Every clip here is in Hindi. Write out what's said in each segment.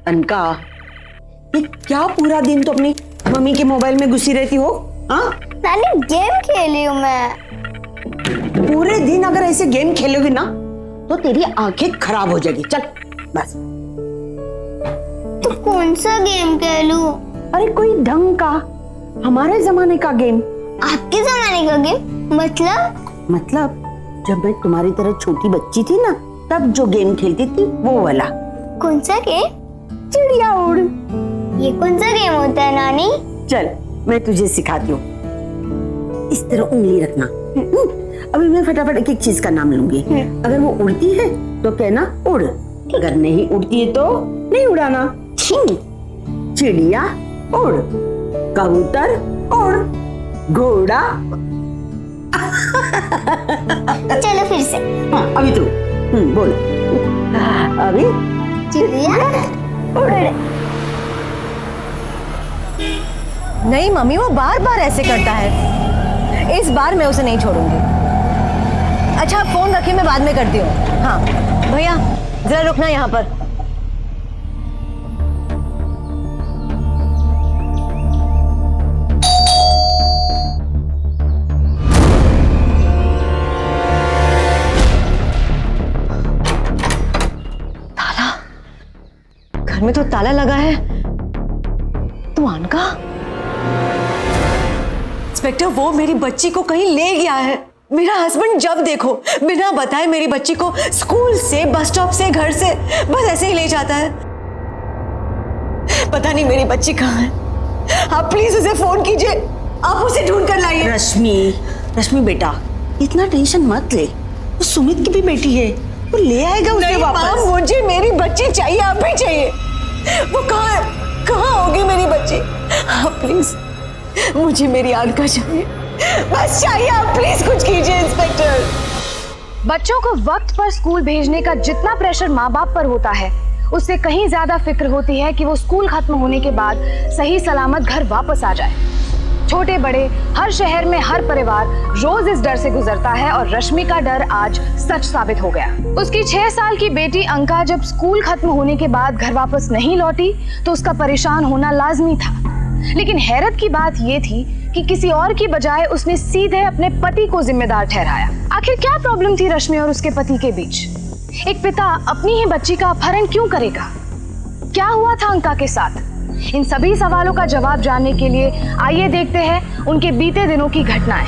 अनका, ये क्या पूरा दिन तो अपनी मम्मी के मोबाइल में घुसी रहती हो? हाँ नानी, गेम खेली हूँ मैं। पूरे दिन अगर ऐसे गेम खेलोगी ना तो तेरी आंखें खराब हो जाएगी। चल बस। तो कौन सा गेम खेलूं? अरे कोई ढंग का, हमारे जमाने का गेम। आपके जमाने का गेम? मतलब जब मैं तुम्हारी तरह छोटी बच्ची थी ना, तब जो गेम खेलती थी वो वाला। कौन सा गेम? चिड़िया उड़। ये कौन सा गेम होता है नानी? चल मैं तुझे सिखाती हूँ। इस तरह उंगली रखना। अभी मैं फटाफट एक एक चीज का नाम लूंगी। अगर वो उड़ती है तो कहना उड़, अगर नहीं उड़ती है तो नहीं उड़ाना। चिड़िया उड़, कबूतर उड़, घोड़ा। चलो फिर से। हाँ अभी तू बोल। अभी चिड़िया उड़। नहीं मम्मी, वो बार बार ऐसे करता है। इस बार मैं उसे नहीं छोड़ूंगी। अच्छा आप फोन रखिए, मैं बाद में करती हूँ। हाँ भैया जरा रुकना यहाँ पर। ताला, घर में तो ताला लगा है। तू अनका? इंस्पेक्टर, वो मेरी बच्ची को कहीं ले गया है। मेरा हस्बैंड जब देखो बिना बताए मेरी बच्ची को स्कूल से, बस स्टॉप से, घर से बस ऐसे ही ले जाता है। पता नहीं मेरी बच्ची कहाँ है। आप प्लीज उसे फोन कीजिए, आप उसे ढूंढ कर लाइए। रश्मि बेटा, इतना टेंशन मत ले। वो सुमित की भी बेटी है, वो ले आएगा उसे वापस। मुझे मेरी बच्ची चाहिए, अभी चाहिए। वो कहाँ होगी मेरी बच्ची? आप प्लीज, मुझे मेरी अनका चाहिए, बस चाहिए। आप प्लीज कुछ कीजिए इंस्पेक्टर। बच्चों को वक्त पर स्कूल भेजने का जितना प्रेशर माँ बाप पर होता है, उससे कहीं ज्यादा फिक्र होती है कि वो स्कूल खत्म होने के बाद सही सलामत घर वापस आ जाए। छोटे बड़े हर शहर में हर परिवार रोज इस डर से गुजरता है और रश्मि का डर आज सच साबित हो गया। उसकी 6 साल की बेटी अंका जब स्कूल खत्म होने के बाद घर वापस नहीं लौटी तो उसका परेशान होना लाजमी था। लेकिन हैरत की बात यह थी कि किसी और की बजाय उसने सीधे अपने पति को जिम्मेदार ठहराया। आखिर क्या प्रॉब्लम थी रश्मि और उसके पति के बीच? एक पिता अपनी ही बच्ची का अपहरण क्यों करेगा? क्या हुआ था अंका के साथ? इन सभी सवालों का जवाब जानने के लिए आइए देखते हैं उनके बीते दिनों की घटनाएं।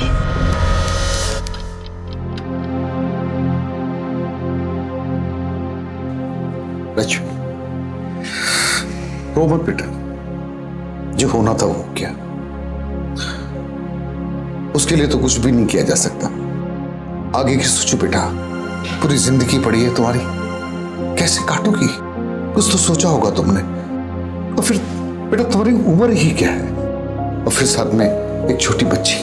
लक्ष्मी, रो मत बेटा, जो होना था वो हो गया। उसके लिए तो कुछ भी नहीं किया जा सकता। आगे की सोचो बेटा, पूरी जिंदगी पड़ी है तुम्हारी, कैसे काटोगी? कुछ तो सोचा होगा तुमने। और फिर बेटा तुम्हारी उम्र ही क्या है, और फिर साथ में एक छोटी बच्ची।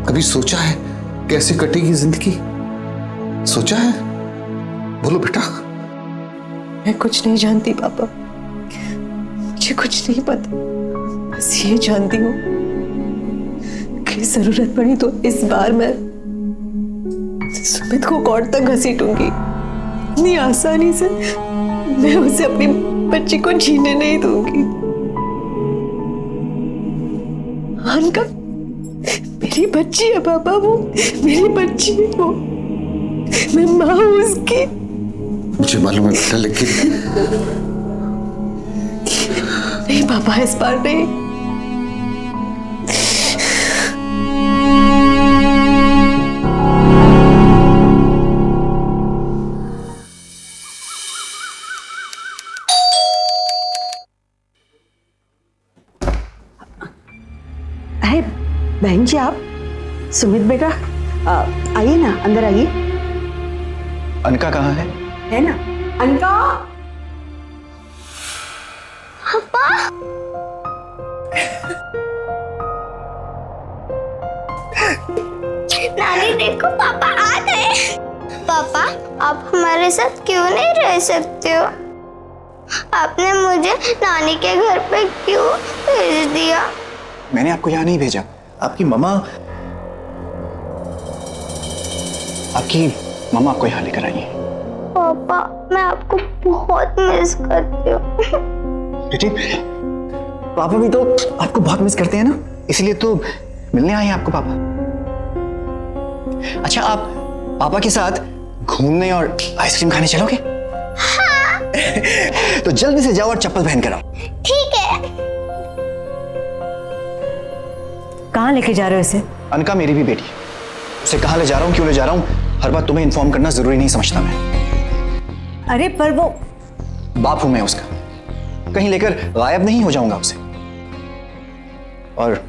कभी सोचा है कैसे कटेगी जिंदगी? सोचा है? बोलो बेटा। मैं कुछ नहीं जानती पापा, मुझे कुछ नहीं पता। बस ये जानती हूँ कि जरूरत पड़ी तो इस बार मैं सुमित को कोर्ट तक घसीटूंगी। इतनी आसानी से मैं उसे अपनी बच्ची को जीने नहीं दूंगी। अनका मेरी बच्ची है पापा, वो मेरी बच्ची है, वो मैं माँ हूँ उसकी। मुझे मालूम है बेटा, लेकिन नहीं पापा, इस बार नहीं। अरे बहन जी, आप सुमित बेटा आइए ना, अंदर आइए। अनका कहाँ है ना अनका? नानी देखो, पापा आ गए। पापा, आप हमारे साथ क्यों नहीं रह सकते हो? आपने मुझे नानी के घर पे क्यों भेज दिया? मैंने आपको यहाँ नहीं भेजा। आपकी मम्मा आपको यहाँ लेकर आई है। पापा मैं आपको बहुत मिस करती हूँ। बेटी, पापा भी तो आपको बहुत मिस करते हैं ना, इसलिए तो मिलने आए हैं आपको पापा। अच्छा, आप पापा के साथ घूमने और आइसक्रीम खाने चलोगे? हाँ। तो जल्दी से जाओ और चप्पल पहन कर आओ। ठीक है। कहाँ लेके जा रहे हो इसे? अनका मेरी भी बेटी, उसे कहाँ ले जा रहा हूँ, क्यों ले जा रहा हूँ, हर बात तुम्हें इन्फॉर्म करना जरूरी नहीं समझता मैं। अरे पर वो बाप हूं मैं उसका, कहीं लेकर गायब नहीं हो जाऊंगा उसे। और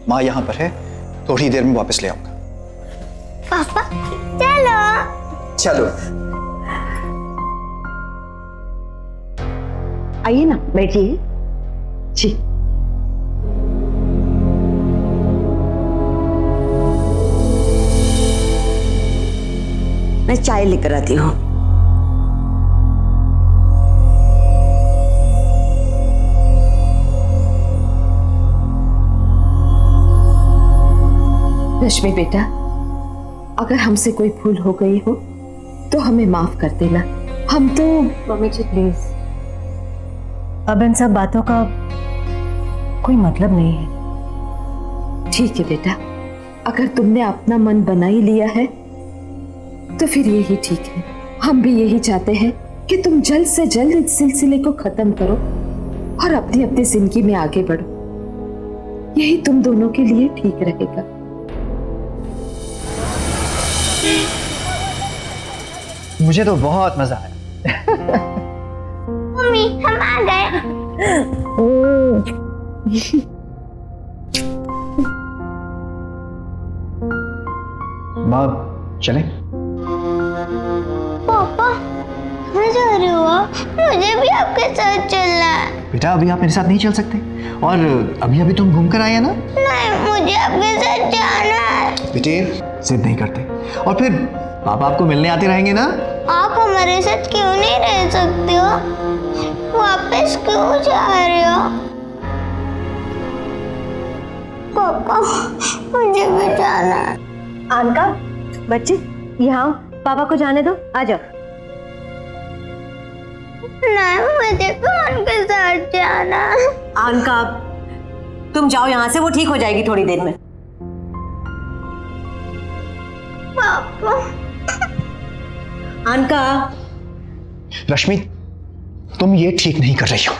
माँ यहां पर है, थोड़ी देर में वापस ले आऊंगा। पापा चलो। चलो। आइए ना, बैठिए। जी। मैं चाय लेकर आती हूँ। रश्मि बेटा, अगर हमसे कोई भूल हो गई हो तो हमें माफ कर देना। हम तो मम्मी जी प्लीज, अब इन सब बातों का कोई मतलब नहीं है। ठीक है बेटा, अगर तुमने अपना मन बना ही लिया है तो फिर यही ठीक है। हम भी यही चाहते हैं कि तुम जल्द से जल्द इस सिलसिले को खत्म करो और अपनी अपनी जिंदगी में आगे बढ़ो। यही तुम दोनों के लिए ठीक रहेगा। मुझे तो बहुत मजा आया। मम्मी हम आ गए। माँ चले? पापा कहाँ जा रहे हो आप? मुझे भी आपके साथ चलना है। बेटा, अभी आप मेरे साथ नहीं चल सकते, और अभी अभी तुम घूम कर आए हैं ना। नहीं, मुझे आपके साथ जाना है। बेटे, जिद नहीं करते, और फिर पापा आपको मिलने आते रहेंगे ना। आप हमारे साथ क्यों नहीं रह सकते हो? वापस क्यों जा रहे हो? पापा मुझे भी जाना है। आनका, बच्चे यहाँ पापा को जाने दो, आ जाओ। नहीं, मुझे कौन के साथ जाना? आनका, तुम जाओ यहाँ से, वो ठीक हो जाएगी थोड़ी देर में। पापा। आनका। रश्मि, तुम ये ठीक नहीं कर रही हो,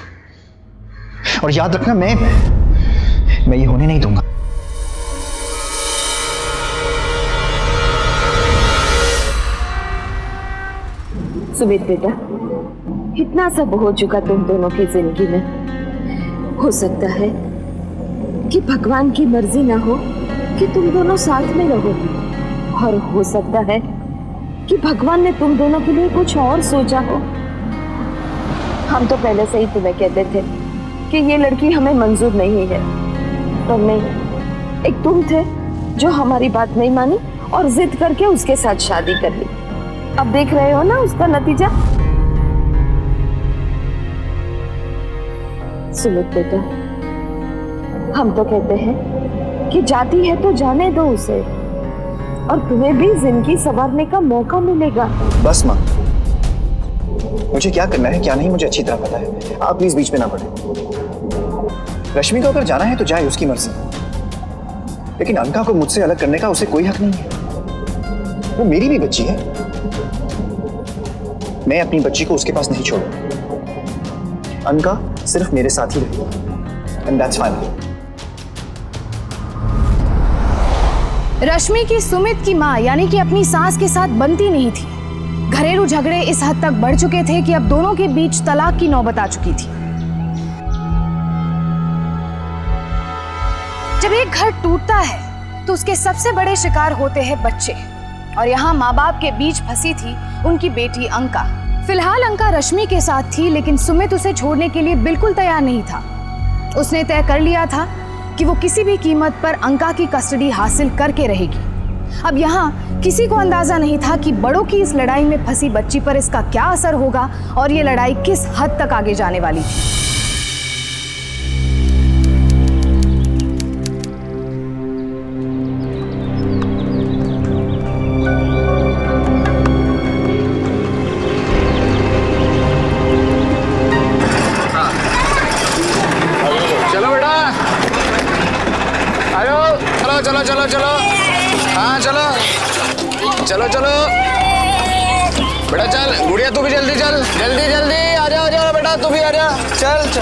और याद रखना, मैं ये होने नहीं दूंगा। सुमित बेटा, इतना सब हो चुका तुम दोनों की जिंदगी में। हो सकता है कि भगवान की मर्जी ना हो कि तुम दोनों साथ में रहो, और हो सकता है कि भगवान ने तुम दोनों के लिए कुछ और सोचा हो। हम तो पहले से ही तुम्हें कहते थे कि ये लड़की हमें मंजूर नहीं है, पर नहीं, एक तुम थे जो हमारी बात नहीं मानी और जिद करके उसके साथ शादी कर ली। अब देख रहे हो ना उसका नतीजा। सुमित बेटा, हम तो कहते हैं कि जाती है तो जाने दो उसे, और तुम्हें भी जिंदगी संवारने का मौका मिलेगा। बस माँ, मुझे क्या करना है क्या नहीं मुझे अच्छी तरह पता है, आप प्लीज बीच में ना पड़े। रश्मि को अगर जाना है तो जाए, उसकी मर्जी, लेकिन अनका को मुझसे अलग करने का उसे कोई हक नहीं है। वो मेरी भी बच्ची है, मैं अपनी बच्ची को उसके पास नहीं छोड़ूंगा। अनका सिर्फ मेरे साथ ही रहेगी, एंड दैट्स फाइन। रश्मि की सुमित की मां यानी कि अपनी सास के साथ बनती नहीं थी। घरेलू झगड़े इस हद तक बढ़ चुके थे कि अब दोनों के बीच तलाक की नौबत आ चुकी थी। जब एक घर टूटता है तो उसके सबसे बड़े शिकार होते हैं बच्चे, और यहाँ माँ बाप के बीच फंसी थी उनकी बेटी अंका। फिलहाल अंका रश्मि के साथ थी, लेकिन सुमित उसे छोड़ने के लिए बिल्कुल तैयार नहीं था। उसने तय कर लिया था कि वो किसी भी कीमत पर अंका की कस्टडी हासिल करके रहेगी। अब यहाँ किसी को अंदाजा नहीं था कि बड़ों की इस लड़ाई में फंसी बच्ची पर इसका क्या असर होगा और ये लड़ाई किस हद तक आगे जाने वाली थी। चलो चलो चलो, हाँ चलो चलो चलो बेटा, चल गुड़िया तू भी जल्दी चल, जल्दी जल्दी आ जाओ बेटा, तू भी आ जा, चल चल।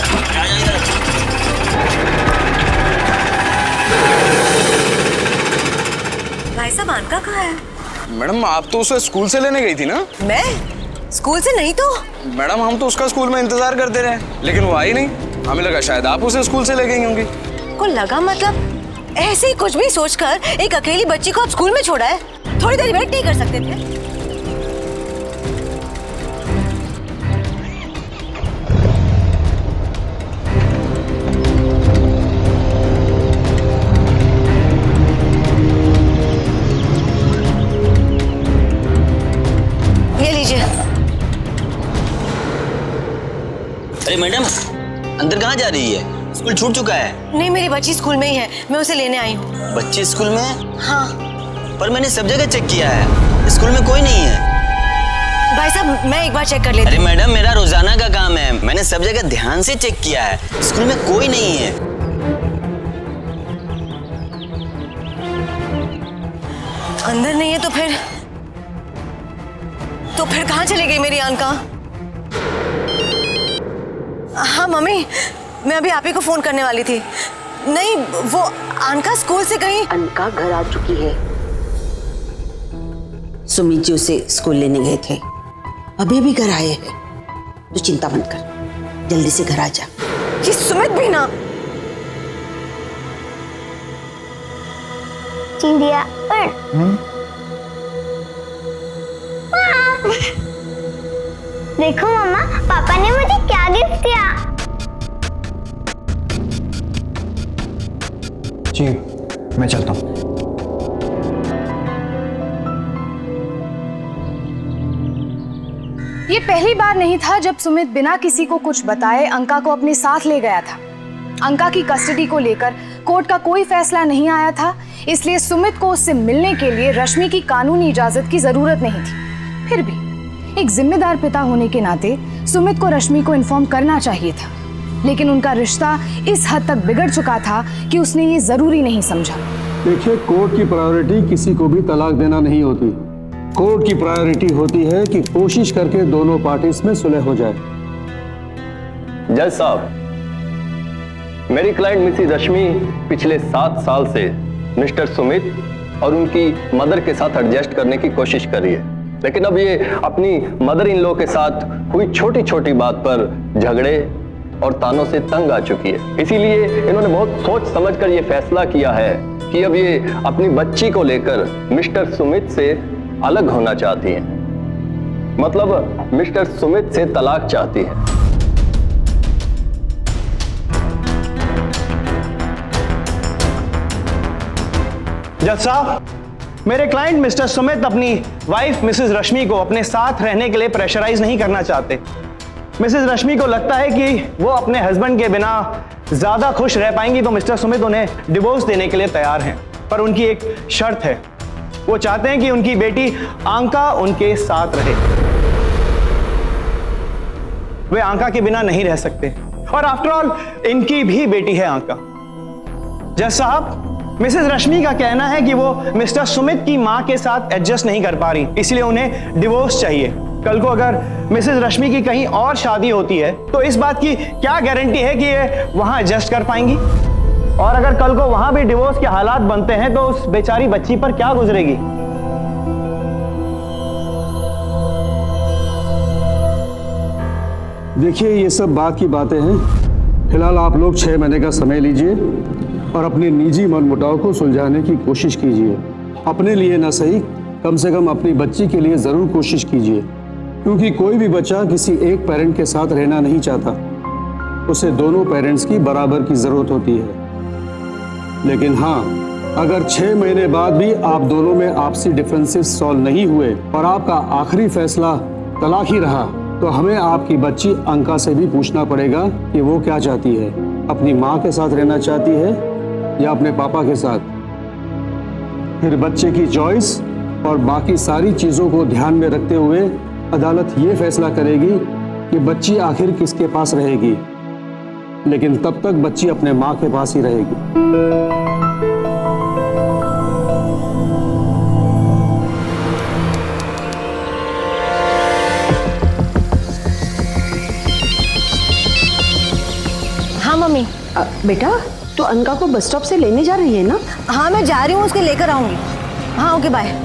भाई साहब अनका कहाँ है? मैडम आप तो उसे स्कूल से लेने गई थी ना? मैं स्कूल से नहीं तो। मैडम हम तो उसका स्कूल में इंतजार करते रहे, लेकिन वो आई नहीं। हमें लगा शायद आप उसे स्कूल से ले गई होंगी। को लगा मतलब ऐसे ही कुछ भी सोचकर एक अकेली बच्ची को आप स्कूल में छोड़ा है? थोड़ी देर वेट नहीं कर सकते थे? ये लीजिए। अरे मैडम, अंदर कहाँ जा रही है? स्कूल छूट चुका है। नहीं, मेरी बच्ची स्कूल में ही है, मैं उसे लेने आई हूँ। बच्चे स्कूल में? हाँ। पर मैंने सब जगह चेक किया है, स्कूल में कोई नहीं है। भाई साहब मैं एक बार चेक कर लेती अरे हूँ। मैडम मेरा रोजाना का काम है, मैंने सब जगह ध्यान से चेक किया है, स्कूल में कोई नहीं है। अंदर नहीं है तो फिर कहाँ चली गई मेरी अनका? हाँ मम्मी, मैं अभी आप ही को फोन करने वाली थी। नहीं, वो अनका स्कूल से कहीं। अनका घर आ चुकी है। सुमित जी उसे स्कूल लेने गए थे, अभी अभी घर आए हैं। तो चिंता मत कर, जल्दी से घर आ जा। ये सुमित भी ना। चिड़िया उड़। देखो मम्मा, पापा ने मुझे क्या गिफ्ट दिया। जी मैं चलता हूँ। ये पहली बार नहीं था जब सुमित बिना किसी को कुछ बताए अंका को अपने साथ ले गया था। अंका की कस्टडी को लेकर कोर्ट का कोई फैसला नहीं आया था, इसलिए सुमित को उससे मिलने के लिए रश्मि की कानूनी इजाजत की जरूरत नहीं थी। फिर भी एक जिम्मेदार पिता होने के नाते सुमित को रश्मि को इन्फॉर्म करना चाहिए था, लेकिन उनका रिश्ता इस हद तक बिगड़ चुका था कि उसने ये जरूरी नहीं समझा। देखिए, कोर्ट की प्रायोरिटी किसी को भी तलाक देना नहीं होती। कोर्ट की प्रायोरिटी होती है कि कोशिश करके दोनों पार्टीज में सुलह हो जाए। जज साहब, मेरी क्लाइंट मिसेस रश्मि पिछले 7 साल से मिस्टर सुमित और उनकी मदर के साथ एडजस्ट करने की कोशिश कर रही है, लेकिन अब ये अपनी मदर इन लॉ के साथ हुई छोटी छोटी बात पर झगड़े और तानों से तंग आ चुकी है। इसीलिए इन्होंने बहुत सोच समझकर ये फैसला किया है कि अब ये अपनी बच्ची को लेकर मिस्टर सुमित से अलग होना चाहती हैं। मतलब मिस्टर सुमित से तलाक चाहती है। जज साहब, मेरे क्लाइंट मिस्टर सुमित अपनी वाइफ मिसेस रश्मि को अपने साथ रहने के लिए प्रेशराइज नहीं करना चाहते। मिसेस रश्मि को लगता है कि वो अपने हस्बैंड के बिना ज्यादा खुश रह पाएंगी, तो मिस्टर सुमित उन्हें डिवोर्स देने के लिए तैयार हैं। पर उनकी एक शर्त है, वो चाहते हैं कि उनकी बेटी आंका उनके साथ रहे। वे आंका के बिना नहीं रह सकते, और आफ्टर ऑल इनकी भी बेटी है आंका। जज साहब, मिसेस रश्मि का कहना है कि वो मिस्टर सुमित की मां के साथ एडजस्ट नहीं कर पा रही, इसलिए उन्हें डिवोर्स चाहिए। कल को अगर मिसेस रश्मि की कहीं और शादी होती है तो इस बात की क्या गारंटी है कि ये वहां एडजस्ट कर पाएंगी? और अगर कल को वहां भी डिवोर्स के हालात बनते हैं तो उस बेचारी बच्ची पर क्या गुजरेगी? देखिए, ये सब बात की बातें हैं। फिलहाल आप लोग 6 महीने का समय लीजिए और अपने निजी मनमुटाव को सुलझाने की कोशिश कीजिए। अपने लिए ना सही, कम से कम अपनी बच्ची के लिए जरूर कोशिश कीजिए, क्योंकि कोई भी बच्चा किसी एक पेरेंट के साथ रहना नहीं चाहता। उसे दोनों पेरेंट्स की बराबर की जरूरत होती है। लेकिन हाँ, अगर 6 महीने बाद भी आप दोनों में आपसी डिफरेंसेस सॉल्व नहीं हुए और आपका आखिरी फैसला तलाक ही रहा, तो हमें आपकी बच्ची अंका से भी पूछना पड़ेगा कि वो क्या चाहती है, अपनी माँ के साथ रहना चाहती है या अपने पापा के साथ। फिर बच्चे की चॉइस और बाकी सारी चीज़ों को ध्यान में रखते हुए अदालत ये फैसला करेगी कि बच्ची आखिर किसके पास रहेगी, लेकिन तब तक बच्ची अपने माँ के पास ही रहेगी। बेटा तो अनका को बस स्टॉप से लेने जा रही है ना? हाँ मैं जा रही हूँ, उसके लेकर आऊंगी। हाँ ओके बाय।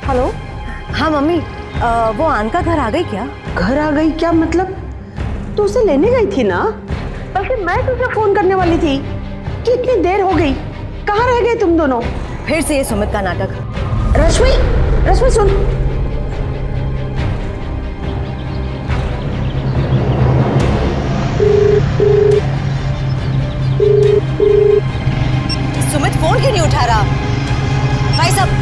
हेलो। हाँ मम्मी, वो अनका घर आ गई क्या? घर आ गई क्या मतलब? तू उसे लेने गई थी ना? बल्कि मैं तुझे फोन करने वाली थी कि इतनी देर हो गई, कहाँ रह गए तुम दोनों? फिर से ये सुमित का नाटक। रश्मि, रश्मि सुन। सुमित फोन क्यों नहीं उठा रहा? भाई साहब।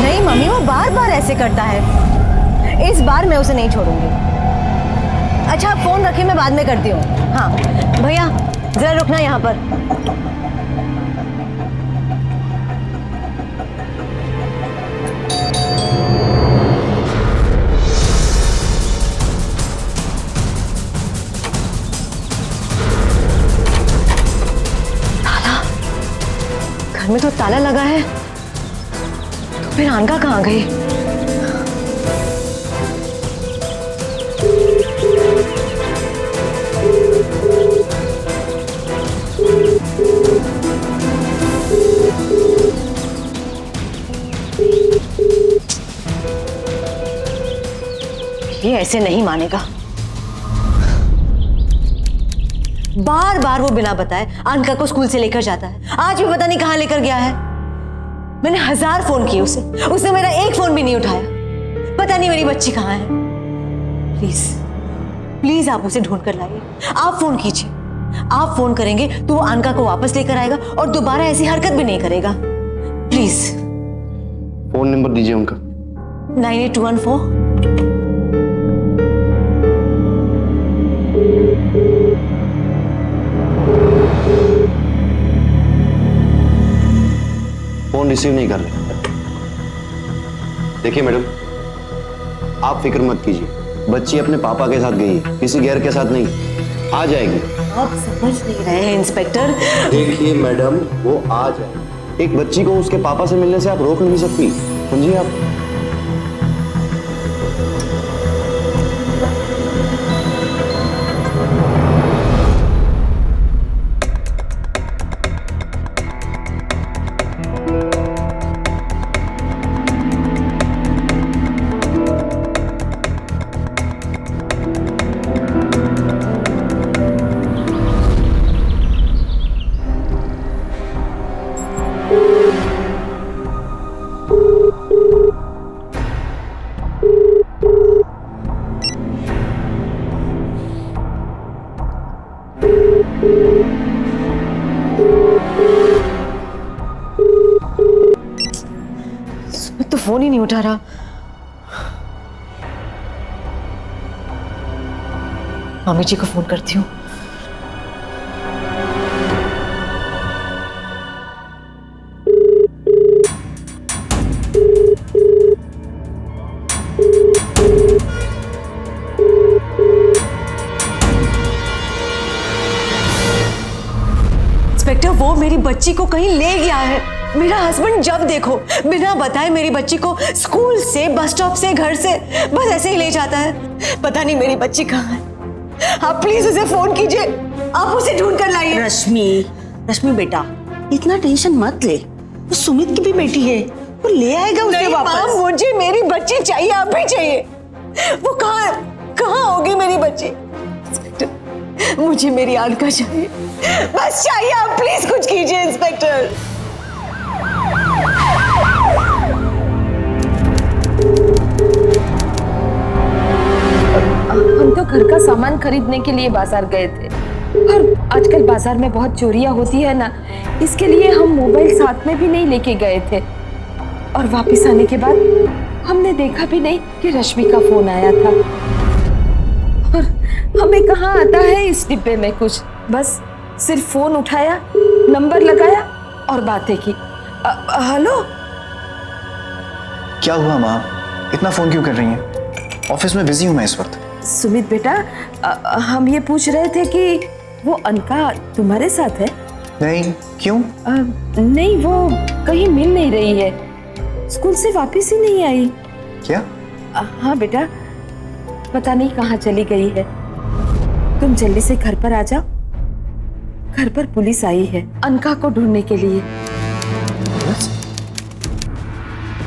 नहीं मम्मी, वो बार बार ऐसे करता है। इस बार मैं उसे नहीं छोड़ूंगी। अच्छा आप फोन रखिए, मैं बाद में करती हूँ। हाँ भैया जरा रुकना यहाँ पर। ताला, घर में तो ताला लगा है, तो फिर अनका कहाँ गई? ये ऐसे नहीं मानेगा। बार बार वो बिना बताए अनका को स्कूल से लेकर जाता है। आज भी पता नहीं कहाँ लेकर गया है। मैंने 1000 फोन किए उसे, उसने मेरा एक फोन भी नहीं उठाया। पता नहीं मेरी बच्ची कहाँ है। प्लीज प्लीज आप उसे ढूंढ कर लाइए। आप फोन कीजिए। आप फोन करेंगे तो वो अनका को वापस लेकर आएगा और दोबारा ऐसी हरकत भी नहीं करेगा। प्लीज। फोन नंबर दीजिए उनका। 98214। फोन रिसीव नहीं कर रहे। देखिए मैडम, आप फिक्र मत कीजिए, बच्ची अपने पापा के साथ गई है, किसी गैर के साथ नहीं। आ जाएगी। आप समझ नहीं रहे हैं इंस्पेक्टर। देखिए मैडम, वो आ जाएगी। एक बच्ची को उसके पापा से मिलने से आप रोक नहीं सकती, समझिए आप। तो फोन ही नहीं उठा रहा। मामी जी को फोन करती हूँ। इंस्पेक्टर, वो मेरी बच्ची को कहीं ले गया है। मेरा हस्बैंड जब देखो बिना बताए मेरी बच्ची को स्कूल से, बस स्टॉप से, घर से बस ऐसे ही ले जाता है। पता नहीं मेरी बच्ची कहाँ है। आप प्लीज उसे फोन कीजिए। आप उसे ढूंढ कर लाइए। रश्मि, रश्मि बेटा इतना टेंशन मत ले, वो सुमित की भी बेटी है, वो ले आएगा उसे वापस। मुझे मेरी बच्ची चाहिए, अभी चाहिए। वो कहाँ होगी मेरी बच्ची? इंस्पेक्टर, मुझे मेरी अनका चाहिए, बस चाहिए। आप प्लीज कुछ कीजिए इंस्पेक्टर। हम तो घर का सामान खरीदने के लिए बाजार गए थे, और आजकल बाजार में बहुत चोरियां होती है ना, इसके लिए हम मोबाइल साथ में भी नहीं लेके गए थे। और वापस आने के बाद हमने देखा भी नहीं कि रश्मि का फोन आया था। और हमें कहाँ आता है इस डिब्बे में कुछ, बस सिर्फ फोन उठाया, नंबर लगाया और बातें की। हेलो। क्या हुआ माँ, इतना फोन क्यों कर रही हैं? ऑफिस में बिजी हूँ मैं इस वक्त। सुमित बेटा, हम ये पूछ रहे थे कि वो अनका तुम्हारे साथ है? नहीं, क्यों? नहीं, वो कहीं मिल नहीं रही है, स्कूल से वापस ही नहीं आई। क्या? हाँ बेटा, पता नहीं कहाँ चली गई है। तुम जल्दी से घर पर आ जाओ, घर पर पुलिस आई है अनका को ढूंढने के लिए।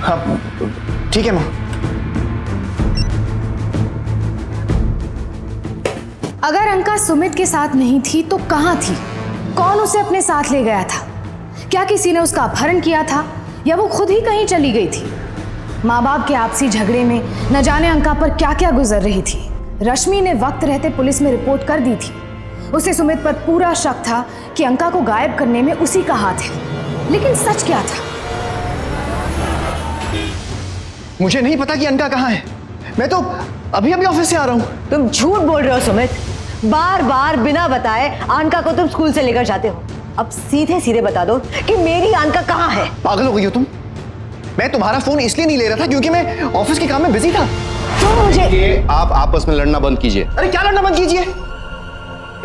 हाँ ठीक है माँ। अगर अंका सुमित के साथ नहीं थी तो कहाँ थी? कौन उसे अपने साथ ले गया था? क्या किसी ने उसका अपहरण किया था या वो खुद ही कहीं चली गई थी? माँ बाप के आपसी झगड़े में न जाने अंका पर क्या क्या गुजर रही थी। रश्मि ने वक्त रहते पुलिस में रिपोर्ट कर दी थी। उसे सुमित पर पूरा शक था कि अंका को गायब करने में उसी का हाथ है, लेकिन सच क्या था? मुझे नहीं पता कि अनका कहाँ है। मैं तो अभी अभी ऑफिस से आ रहा हूँ। तुम झूठ बोल रहे हो सुमित, बार बार बिना बताए अनका को तुम स्कूल से लेकर जाते हो। अब सीधे सीधे बता दो कि मेरी अनका कहाँ है। पागल हो गई हो तुम? मैं तुम्हारा फोन इसलिए नहीं ले रहा था क्योंकि मैं ऑफिस के काम में बिजी था। तो मुझे आप आपस में लड़ना बंद कीजिए। अरे क्या लड़ना बंद कीजिए?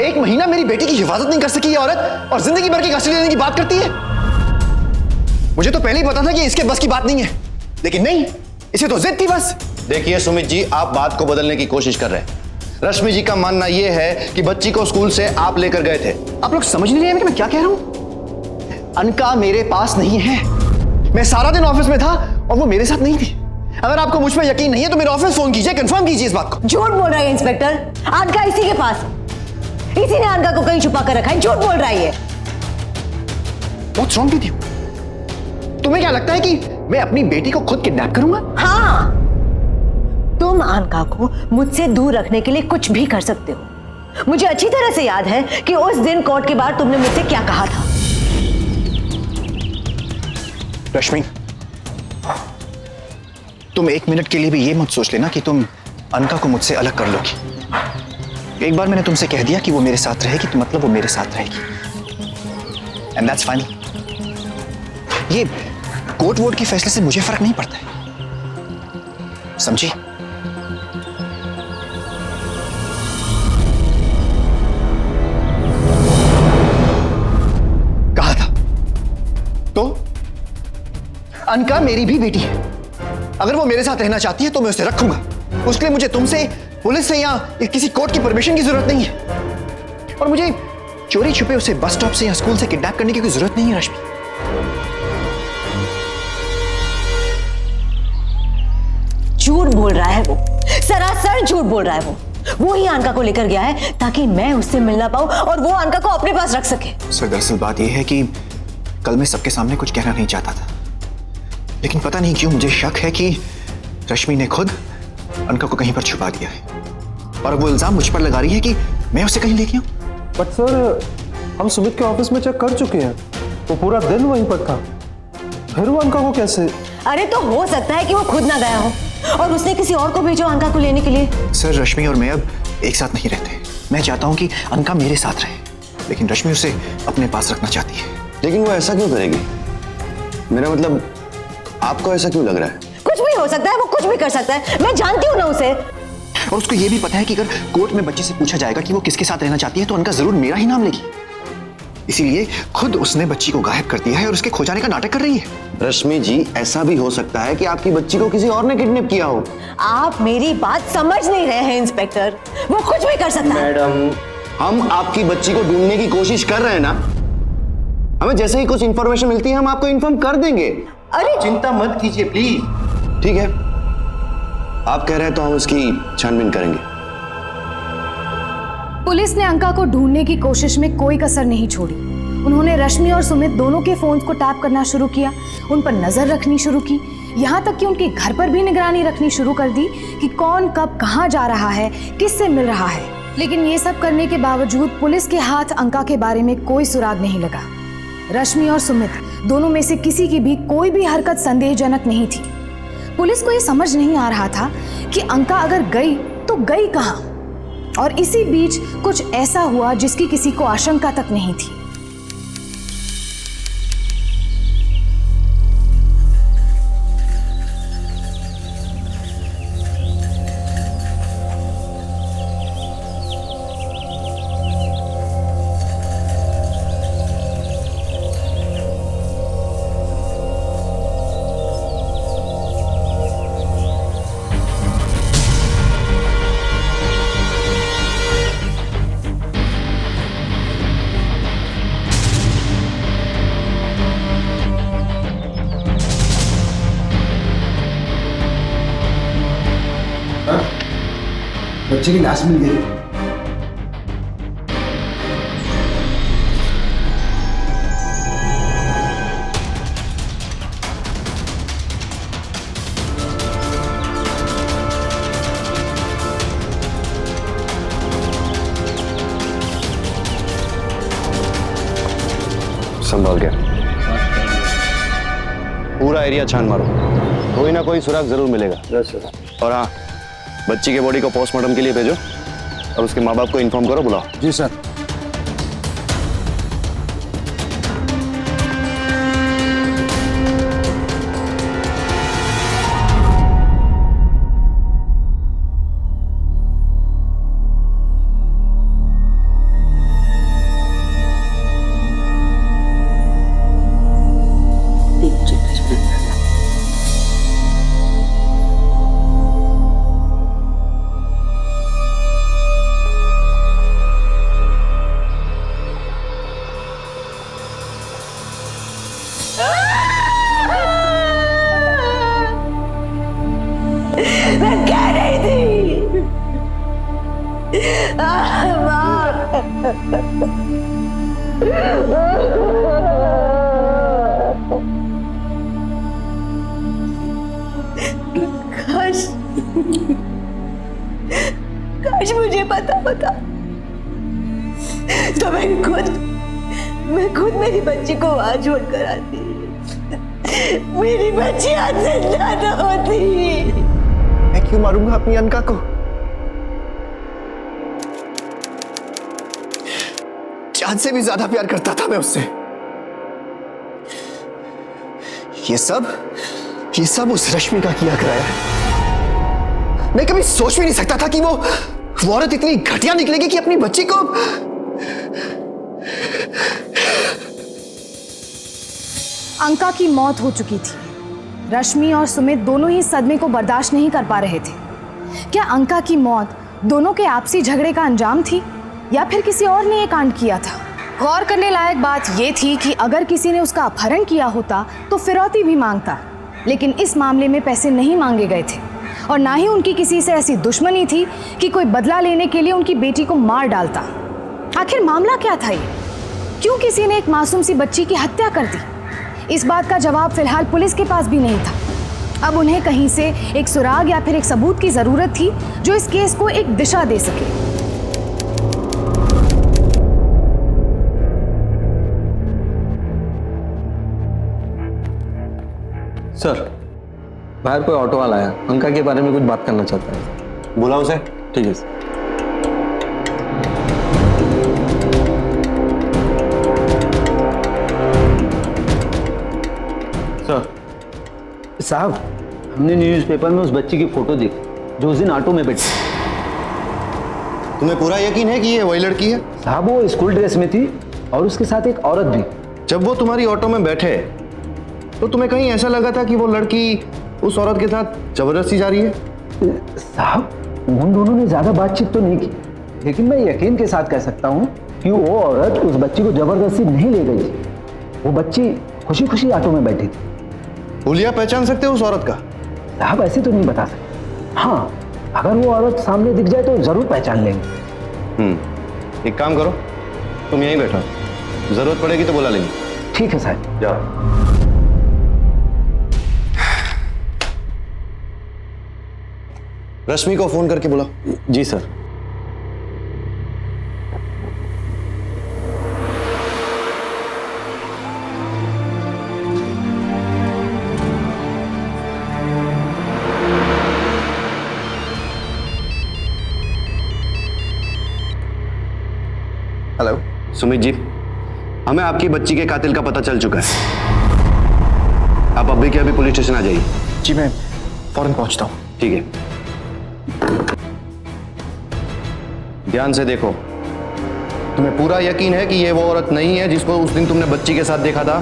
1 महीना मेरी बेटी की हिफाजत नहीं कर सकी ये औरत और जिंदगी भर की कस्टडी लेने की बात करती है। मुझे तो पहले ही पता था कि इसके बस की बात नहीं है, लेकिन नहीं, इसे तो जिद थी बस। देखिए सुमित जी, आप बात को बदलने की कोशिश कर रहे हैं। रश्मि जी का मानना यह है कि बच्ची को स्कूल से आप लेकर गए थे। आप लोग समझ नहीं रहे हैं कि मैं क्या कह रहा हूं? अनका मेरे पास नहीं है। मैं सारा दिन ऑफिस में था और वो मेरे साथ नहीं थी। अगर आपको मुझ पर यकीन नहीं है तो मेरे ऑफिस फोन कीजिए, कंफर्म कीजिए इस बात को। झूठ बोल रहा है इंस्पेक्टर, अनका इसी के पास, इसी ने अनका को कहीं छुपा कर रखा है। झूठ बोल रहा है ये। What's wrong with you? तुम्हें क्या लगता है कि मैं अपनी बेटी को खुद किडनैप करूंगा? हाँ, तुम अनका को मुझसे दूर रखने के लिए कुछ भी कर सकते हो। मुझे अच्छी तरह से याद है कि उस दिन कोर्ट के बाहर तुमने मुझसे क्या कहा था। रश्मि, तुम 1 मिनट के लिए भी ये मत सोच लेना कि तुम अनका को मुझसे अलग कर लोगी। एक बार मैंने तुमसे कह दिया कि वो मेरे साथ रहेगी तो मतलब वो मेरे साथ रहेगी, एंड दैट्स फाइन। ये कोर्ट वोट के फैसले से मुझे फर्क नहीं पड़ता है, समझी? कहा था तो अनका मेरी भी बेटी है। अगर वो मेरे साथ रहना चाहती है तो मैं उसे रखूंगा। उसके लिए मुझे तुमसे, पुलिस से या किसी कोर्ट की परमिशन की जरूरत नहीं है। और मुझे चोरी छुपे उसे बस स्टॉप से या स्कूल से किडनैप करने की कोई जरूरत नहीं है रश्मि। झूठ बोल रहा है वो, सरासर झूठ बोल रहा है वो ही अनका को लेकर गया है ताकि मैं उससे मिलना पाऊं और वो अनका को अपने पास रख सके। सर दरअसल बात यह है कि कल मैं सबके सामने कुछ कहना नहीं चाहता था, लेकिन पता नहीं क्यों मुझे शक है कि रश्मि ने खुद अनका को कहीं पर छुपा दिया है और अब वो इल्जाम मुझ पर लगा रही है कि मैं उसे कहीं ले गया हूं। बट सर, हम सुमित के ऑफिस में चेक कर चुके हैं, वो पूरा दिन वहीं पर था, फिर वो अनका को कैसे? अरे तो हो सकता है कि वो खुद ना गया हो और उसने किसी और को भेजो अनका को लेने के लिए। सर रश्मि और मैं अब एक साथ नहीं रहते। मैं चाहता हूं कि अनका मेरे साथ रहे, लेकिन रश्मि उसे अपने पास रखना चाहती है। लेकिन वो ऐसा क्यों करेगी? मेरा मतलब, आपको ऐसा क्यों लग रहा है? कुछ भी हो सकता है, वो कुछ भी कर सकता है, मैं जानती हूँ ना उसे। और उसको ये भी पता है कि अगर कोर्ट में बच्चे से पूछा जाएगा कि वो किसके साथ रहना चाहती है तो अनका जरूर मेरा ही नाम लेगी। इसीलिए खुद उसने बच्ची को गायब कर दिया है और उसके खो जाने का नाटक कर रही है। रश्मि जी, ऐसा भी हो सकता है कि आपकी बच्ची को किसी और ने किडनैप किया हो। आप मेरी बात समझ नहीं रहे हैं इंस्पेक्टर, वो कुछ भी कर सकता है। मैडम, हम आपकी बच्ची को ढूंढने की कोशिश कर रहे हैं ना। हमें जैसे ही कुछ इंफॉर्मेशन मिलती है हम आपको इन्फॉर्म कर देंगे। अरे चिंता मत कीजिए प्लीज। ठीक है, आप कह रहे हैं तो हम उसकी छानबीन करेंगे। पुलिस ने अंका को ढूंढने की कोशिश में कोई कसर नहीं छोड़ी। उन्होंने रश्मि और सुमित दोनों के फोन्स को टैप करना शुरू किया, उन पर नजर रखनी शुरू की, यहाँ तक कि उनके घर पर भी निगरानी रखनी शुरू कर दी कि कौन कब कहाँ जा रहा है, किससे मिल रहा है। लेकिन ये सब करने के बावजूद पुलिस के हाथ अंका के बारे में कोई सुराग नहीं लगा। रश्मि और सुमित दोनों में से किसी की भी कोई भी हरकत संदेहजनक नहीं थी। पुलिस को यह समझ नहीं आ रहा था कि अंका अगर गई तो गई कहां, और इसी बीच कुछ ऐसा हुआ जिसकी किसी को आशंका तक नहीं थी। बच्चे की लाश मिल गई। संभाल के पूरा एरिया छान मारो, कोई ना कोई सुराग जरूर मिलेगा। और हाँ, बच्ची के बॉडी को पोस्टमार्टम के लिए भेजो और उसके माँ बाप को इन्फॉर्म करो, बुलाओ। जी सर। काश मुझे पता होता तो मैं खुद मेरी बच्ची को वहां छोड़ कर आती। मेरी बच्ची आज जिंदा न होती। मैं क्यों मारूंगा अपनी अनका को? जान से भी ज्यादा प्यार करता था मैं उससे। ये सब उस रश्मि का किया कराया है। मैं कभी सोच भी नहीं सकता था कि वो औरत इतनी घटिया निकलेगी कि अपनी बच्ची को। अंका की मौत हो चुकी थी। रश्मि और सुमित दोनों ही सदमे को बर्दाश्त नहीं कर पा रहे थे। क्या अंका की मौत दोनों के आपसी झगड़े का अंजाम थी या फिर किसी और ने ये कांड किया था? गौर करने लायक बात यह थी कि अगर किसी ने उसका अपहरण किया होता तो फिरौती भी मांगता, लेकिन इस मामले में पैसे नहीं मांगे गए थे और ना ही उनकी किसी से ऐसी दुश्मनी थी कि कोई बदला लेने के लिए उनकी बेटी को मार डालता। आखिर मामला क्या था ये? क्यों किसी ने एक मासूम सी बच्ची की हत्या कर दी? इस बात का जवाब फिलहाल पुलिस के पास भी नहीं था। अब उन्हें कहीं से एक सुराग या फिर एक सबूत की जरूरत थी जो इस केस को एक दिशा दे सके। सर, बाहर कोई ऑटो वाला आया, अंका के बारे में कुछ बात करना चाहता है। बुलाओ उसे। ठीक है सर। साहब, हमने न्यूज़पेपर में उस बच्ची की फोटो देखी जो उस दिन ऑटो में बैठी। तुम्हें पूरा यकीन है कि ये वही लड़की है? साहब, वो स्कूल ड्रेस में थी और उसके साथ एक औरत भी। जब वो तुम्हारी ऑटो में बैठे तो तुम्हें कहीं ऐसा लगा था कि वो लड़की उस औरत के साथ जबरदस्ती जा रही है? साहब, उन दोनों ने ज्यादा बातचीत तो नहीं की, लेकिन मैं यकीन के साथ कह सकता हूँ कि वो औरत उस बच्ची को जबरदस्ती नहीं ले गई थी। वो बच्ची खुशी खुशी ऑटो में बैठी थी। हुलिया पहचान सकते हो उस औरत का? साहब, ऐसे तो नहीं बता सकते। हाँ, अगर वो औरत सामने दिख जाए तो जरूर पहचान लेंगे। एक काम करो, तुम यहीं बैठो, जरूरत पड़ेगी तो बुला लेंगे। ठीक है साहब, जाओ। रश्मि को फोन करके बुलाओ। जी सर। सुमित जी, हमें आपकी बच्ची के कातिल का पता चल चुका है। आप अभी के अभी पुलिस स्टेशन आ जाइए। जी मैं फौरन पहुंचता हूँ। ठीक है। ध्यान से देखो, तुम्हें पूरा यकीन है कि ये वो औरत नहीं है जिसको उस दिन तुमने बच्ची के साथ देखा था?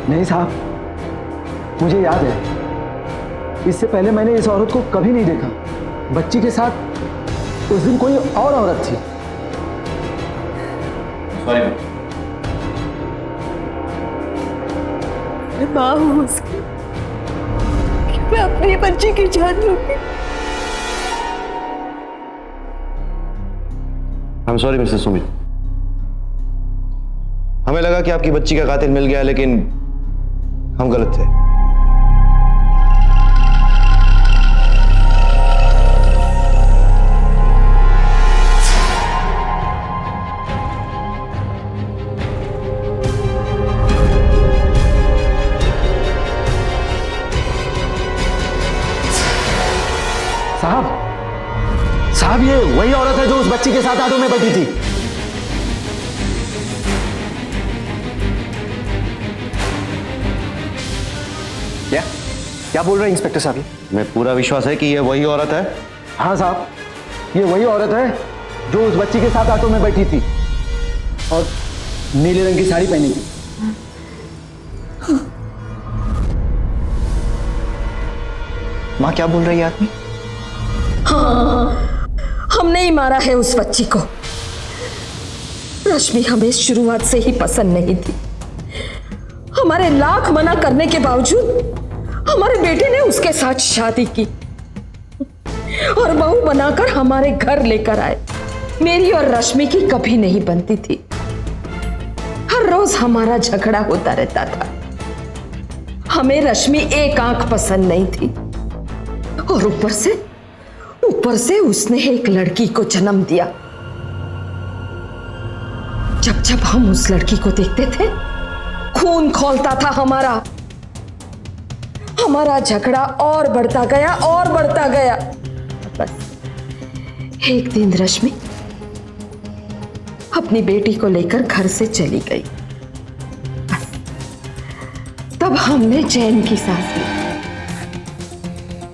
नहीं साहब, मुझे याद है, इससे पहले मैंने इस औरत को कभी नहीं देखा। बच्ची के साथ उस दिन कोई और औरत थी। मैं माँ हूँ उसकी, मैं अपनी बच्ची की जान लूंगी। I am sorry mister Sumit, हमें लगा कि आपकी बच्ची का कातिल मिल गया, लेकिन हम गलत थे। साहब, ये वही औरत है जो उस बच्ची के साथ ऑटो में बैठी थी। क्या बोल रहे हैं इंस्पेक्टर साहब? मैं पूरा विश्वास है कि ये वही औरत है। हाँ साहब, ये वही औरत है जो उस बच्ची के साथ ऑटो में बैठी थी और नीले रंग की साड़ी पहनी थी। माँ क्या बोल रही है आदमी? हाँ, हमने ही मारा है उस बच्ची को। रश्मि हमें शुरुआत से ही पसंद नहीं थी। हमारे लाख मना करने के बावजूद हमारे बेटे ने उसके साथ शादी की और बहू बनाकर हमारे घर लेकर आए। मेरी और रश्मि की कभी नहीं बनती थी। हर रोज हमारा झगड़ा होता रहता था। हमें रश्मि एक आंख पसंद नहीं थी और ऊपर से उसने एक लड़की को जन्म दिया। जब जब हम उस लड़की को देखते थे, खून खौलता था हमारा झगड़ा और बढ़ता गया। बस एक दिन रश्मि अपनी बेटी को लेकर घर से चली गई। बस तब हमने चैन की सांस ली।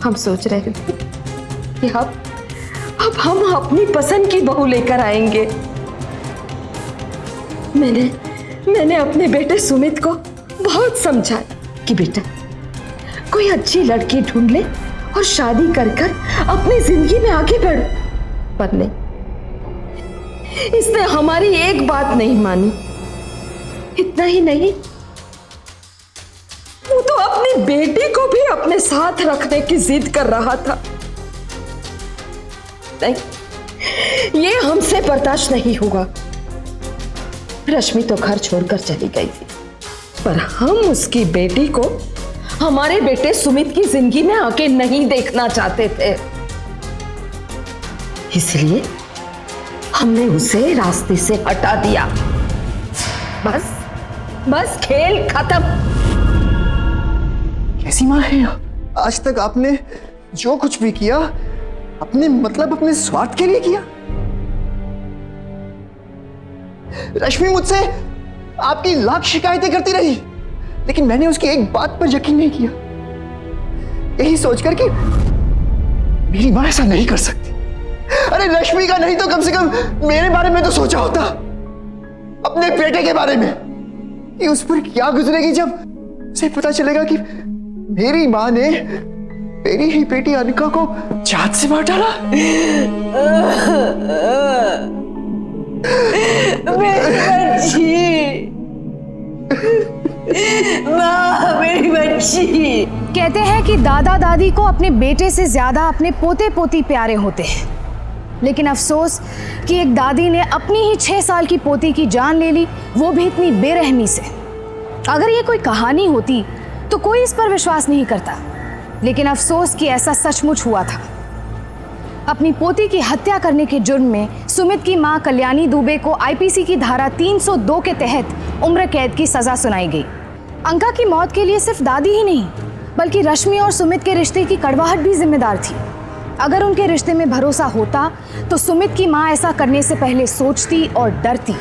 हम सोच रहे थे कि अब हम अपनी पसंद की बहू लेकर आएंगे। मैंने अपने बेटे सुमित को बहुत समझाया कि बेटा कोई अच्छी लड़की ढूंढ ले और शादी कर अपनी जिंदगी में आगे बढ़। पर नहीं, इसने हमारी एक बात नहीं मानी। इतना ही नहीं, वो तो अपनी बेटी को भी अपने साथ रखने की जिद कर रहा था। नहीं, ये हमसे बर्दाश्त नहीं हुआ। रश्मि तो घर छोड़कर चली गई थी, पर हम उसकी बेटी को हमारे बेटे सुमित की जिंदगी में आके नहीं देखना चाहते थे। इसलिए हमने उसे रास्ते से हटा दिया। बस खेल खत्म। कैसी माँ है? आज तक आपने जो कुछ भी किया अपने स्वार्थ के लिए किया। रश्मि मुझसे आपकी लाख शिकायतें करती रही, लेकिन मैंने उसकी एक बात पर यकीन नहीं किया, यही सोचकर कि मेरी माँ ऐसा नहीं कर सकती। अरे रश्मि का नहीं तो कम से कम मेरे बारे में तो सोचा होता, अपने बेटे के बारे में, कि उस पर क्या गुजरेगी जब उसे पता चलेगा कि मेरी माँ ने मेरी ही बेटी अनिका को जात से मार डाला। मेरी बच्ची। कहते हैं कि दादा दादी को अपने बेटे से ज्यादा अपने पोते पोती प्यारे होते हैं, लेकिन अफसोस कि एक दादी ने अपनी ही 6 साल की पोती की जान ले ली, वो भी इतनी बेरहमी से। अगर ये कोई कहानी होती तो कोई इस पर विश्वास नहीं करता, लेकिन अफसोस कि ऐसा सचमुच हुआ था। अपनी पोती की हत्या करने के जुर्म में सुमित की मां कल्याणी दुबे को आईपीसी की धारा 302 के तहत उम्र कैद की सजा सुनाई गई। अंका की मौत के लिए सिर्फ दादी ही नहीं, बल्कि रश्मि और सुमित के रिश्ते की कड़वाहट भी जिम्मेदार थी। अगर उनके रिश्ते में भरोसा होता तो सुमित की माँ ऐसा करने से पहले सोचती और डरती,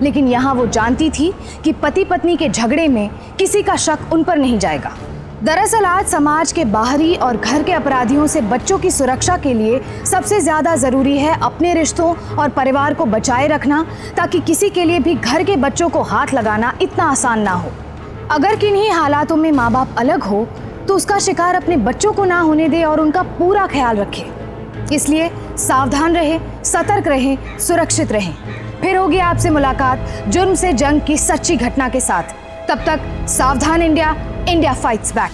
लेकिन यहाँ वो जानती थी कि पति पत्नी के झगड़े में किसी का शक उन पर नहीं जाएगा। दरअसल आज समाज के बाहरी और घर के अपराधियों से बच्चों की सुरक्षा के लिए सबसे ज़्यादा ज़रूरी है अपने रिश्तों और परिवार को बचाए रखना, ताकि किसी के लिए भी घर के बच्चों को हाथ लगाना इतना आसान ना हो। अगर किन्हीं हालातों में माँ बाप अलग हो तो उसका शिकार अपने बच्चों को ना होने दे और उनका पूरा ख्याल रखे। इसलिए सावधान रहें, सतर्क रहें, सुरक्षित रहें। फिर होगी आपसे मुलाकात जुर्म से जंग की सच्ची घटना के साथ। तब तक सावधान इंडिया, इंडिया फाइट्स बैक।